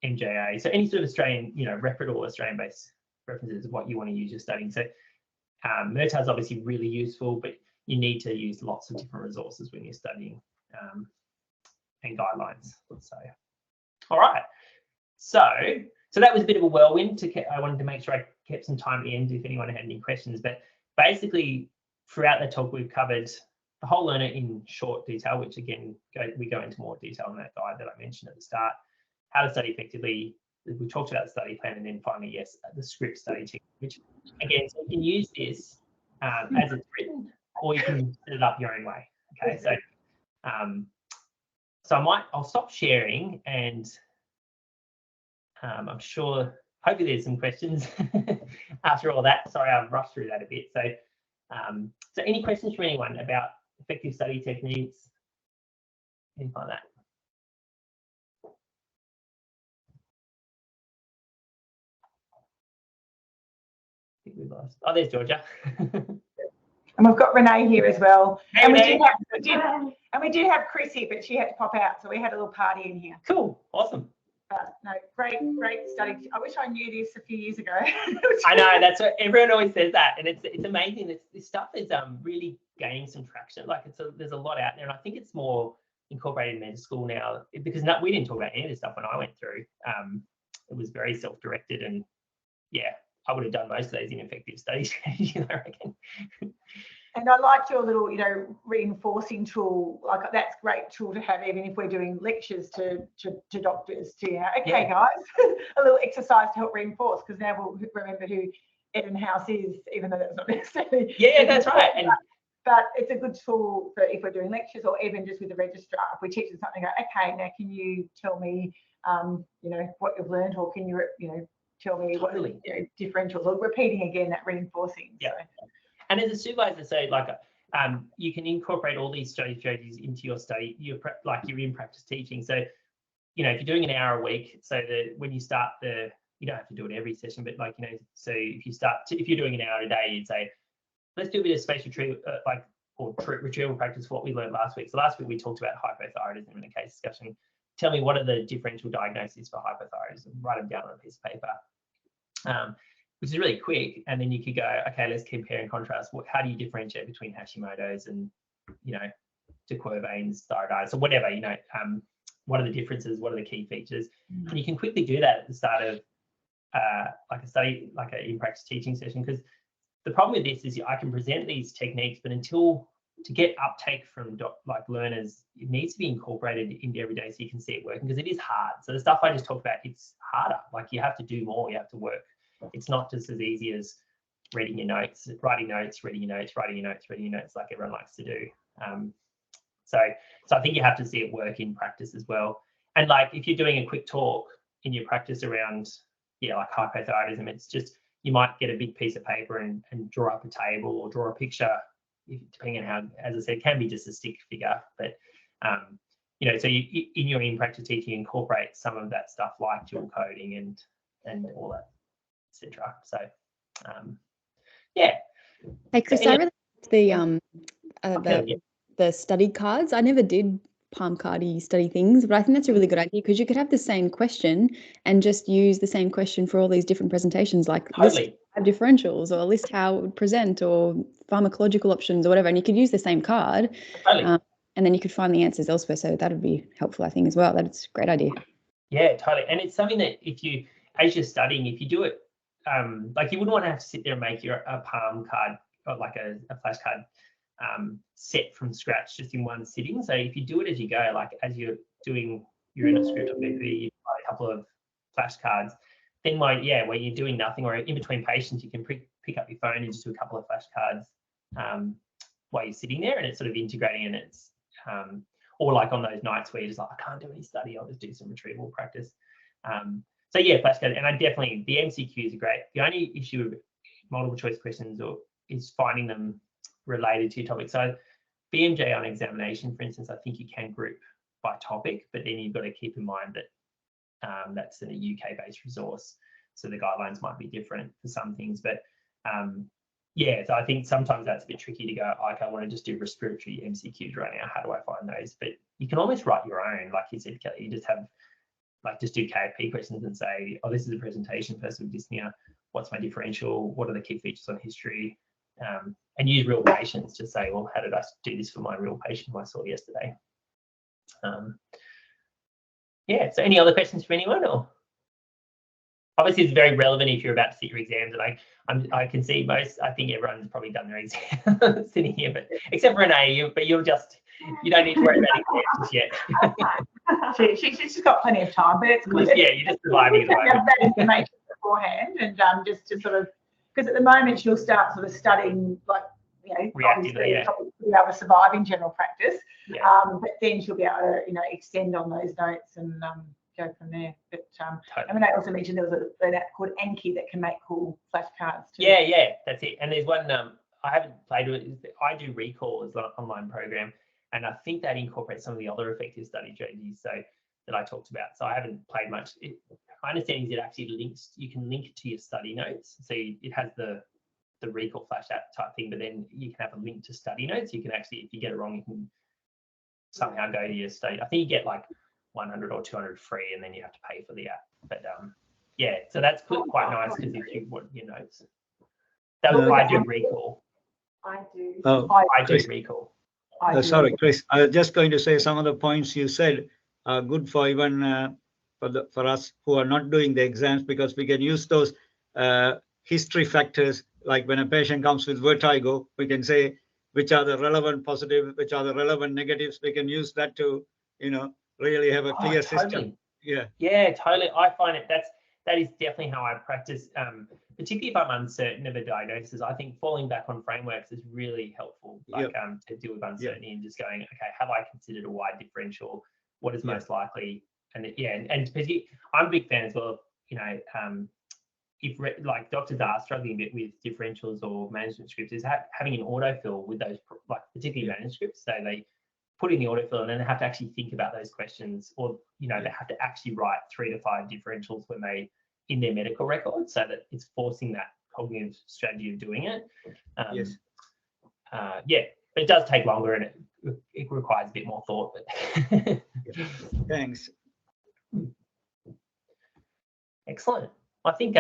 MJA. So any sort of Australian, reputable Australian-based references is what you want to use your studying. So MERTA is obviously really useful, but you need to use lots of different resources when you're studying and guidelines. So, all right. So that was a bit of a whirlwind. I wanted to make sure I kept some time at the end if anyone had any questions. But basically, throughout the talk, we've covered the whole learner in short detail, which again, we go into more detail in that guide that I mentioned at the start. How to study effectively. We talked about the study plan, and then finally, yes, the script study technique, which again, so you can use this as it's written, or you can set it up your own way. Okay, so I'll stop sharing, and I'm sure, hopefully there's some questions after all that. Sorry, I've rushed through that a bit. So any questions from anyone about effective study techniques, anything like that? I think we've lost. Oh, there's Georgia. And we've got Renee here as well. Hey, and Renee. we did have Chrissy, but she had to pop out, so we had a little party in here. Cool, awesome. But no, great study. I wish I knew this a few years ago. I know, that's what everyone always says that, and it's amazing. This stuff is really gaining some traction. Like there's a lot out there, and I think it's more incorporated in medical school now, because we didn't talk about any of this stuff when I went through. It was very self-directed, and yeah, I would have done most of those in effective study strategies, I reckon. And I liked your little, reinforcing tool. Like that's a great tool to have, even if we're doing lectures to doctors. Okay, guys, a little exercise to help reinforce, because now we'll remember who Eden House is, even though that's not necessarily. Yeah, that's right. But it's a good tool for if we're doing lectures, or even just with the registrar. If we teach them something, go, okay, now can you tell me, what you've learned, or can you, tell me what differentials, or repeating again that reinforcing. Yeah. So. And as a supervisor, so you can incorporate all these study strategies into your study. You're in practice teaching. So, if you're doing an hour a week, so that when you start you don't have to do it every session, but so if you're doing an hour a day, you'd say, let's do a bit of space retrieval, retrieval practice for what we learned last week. So last week we talked about hypothyroidism in a case discussion. Tell me, what are the differential diagnoses for hypothyroidism? Write them down on a piece of paper. Which is really quick, and then you could go, okay, let's compare and contrast. How do you differentiate between Hashimoto's and, de Quervain's thyroiditis, or whatever, what are the differences? What are the key features? And you can quickly do that at the start of an in-practice teaching session, because the problem with this is I can present these techniques, but to get uptake from learners, it needs to be incorporated into every day so you can see it working, because it is hard. So the stuff I just talked about, it's harder. Like you have to do more, you have to work. It's not just as easy as reading your notes, writing notes, reading your notes, writing your notes, reading your notes, like everyone likes to do. So I think you have to see it work in practice as well. And like if you're doing a quick talk in your practice around, like hypothyroidism, it's just, you might get a big piece of paper and draw up a table or draw a picture, depending on how, as I said, it can be just a stick figure, but so you, in your in-practice teaching, incorporate some of that stuff like dual coding and all that, etc. So Hey Chris, I really liked the study cards. I never did palm cardy study things, but I think that's a really good idea because you could have the same question and just use the same question for all these different presentations, like list Totally. 5 differentials or list how it would present or pharmacological options or whatever, and you could use the same card. Totally. And then you could find the answers elsewhere. So that would be helpful, I think, as well. That's a great idea. Yeah, totally. And it's something that if you, as you're studying, if you do it, like you wouldn't want to have to sit there and make a palm card or like a flashcard set from scratch just in one sitting. So if you do it as you go, like as you're doing your script or BP, you buy a couple of flashcards. Then when you're doing nothing or in between patients, you can pick up your phone and just do a couple of flashcards while you're sitting there, and it's sort of integrating, and it's or like on those nights where you're just like, I can't do any study, I'll just do some retrieval practice. So yeah, flashcards, and I definitely, the MCQs are great. The only issue with multiple choice questions is finding them related to your topic. So BMJ on examination, for instance, I think you can group by topic, but then you've got to keep in mind that that's a UK-based resource, so the guidelines might be different for some things. But yeah, so I think sometimes that's a bit tricky to go, like, I want to just do respiratory MCQs right now. How do I find those? But you can almost write your own, like you said, Kelly. You just have, like, just do KFP questions and say, oh, this is a presentation first with dyspnea. What's my differential? What are the key features on history? And use real patients to say, well, how did I do this for my real patient who I saw yesterday? Yeah, so any other questions from anyone? Or obviously it's very relevant if you're about to sit your exams, and I can see I think everyone's probably done their exam sitting here, but except for Renee, you don't need to worry about exams just yet. She's got plenty of time, but it's good. Yeah, you're just surviving at the moment. Have that information beforehand, and just to sort of, because at the moment she'll start sort of studying, like, Reactively, yeah. to be able to survive in general practice. Yeah. But then she'll be able to, extend on those notes and go from there. But Totally. I mean, I also mentioned there was an app called Anki that can make cool flashcards too. Yeah, that's it. And there's one I haven't played with. I do Recall as an online program, and I think that incorporates some of the other effective study strategies that I talked about. So I haven't played much. My understanding is it actually links. You can link it to your study notes. So it has the Recall flash app type thing, but then you can have a link to study notes. You can actually, if you get it wrong, you can somehow go to your study. I think you get like 100 or 200 free, and then you have to pay for the app. But yeah, so that's quite nice because if you want your notes, I do Recall. I do. I do Recall. Sorry, Chris. I was just going to say some of the points you said are good for even for us who are not doing the exams, because we can use those history factors. Like when a patient comes with vertigo, we can say which are the relevant positive, which are the relevant negatives. We can use that to, really have a clear system. Yeah, totally. I find that is definitely how I practice. Particularly if I'm uncertain of a diagnosis, I think falling back on frameworks is really helpful. Like to deal with uncertainty and just going, okay, have I considered a wide differential? What is most likely? And I'm a big fan as well. If like doctors are struggling a bit with differentials or management scripts, is having an autofill with those, like particularly manuscripts. So they put in the autofill and then they have to actually think about those questions, or they have to actually write 3 to 5 differentials when they in their medical record, so that it's forcing that cognitive strategy of doing it. Yes. But it does take longer and it requires a bit more thought. But Thanks. Excellent. I think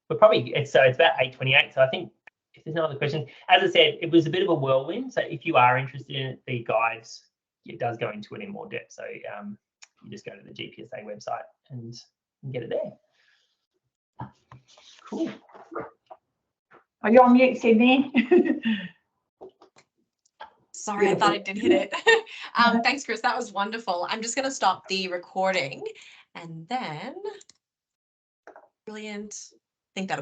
we're probably it's about 8:28. So I think if there's no other questions, as I said, it was a bit of a whirlwind. So if you are interested in it, the guides, it does go into it in more depth. So you just go to the GPSA website and get it there. Cool. Are you on mute, Sydney? Sorry, I thought I did hit it. Thanks, Chris. That was wonderful. I'm just going to stop the recording and then, brilliant. I think that'll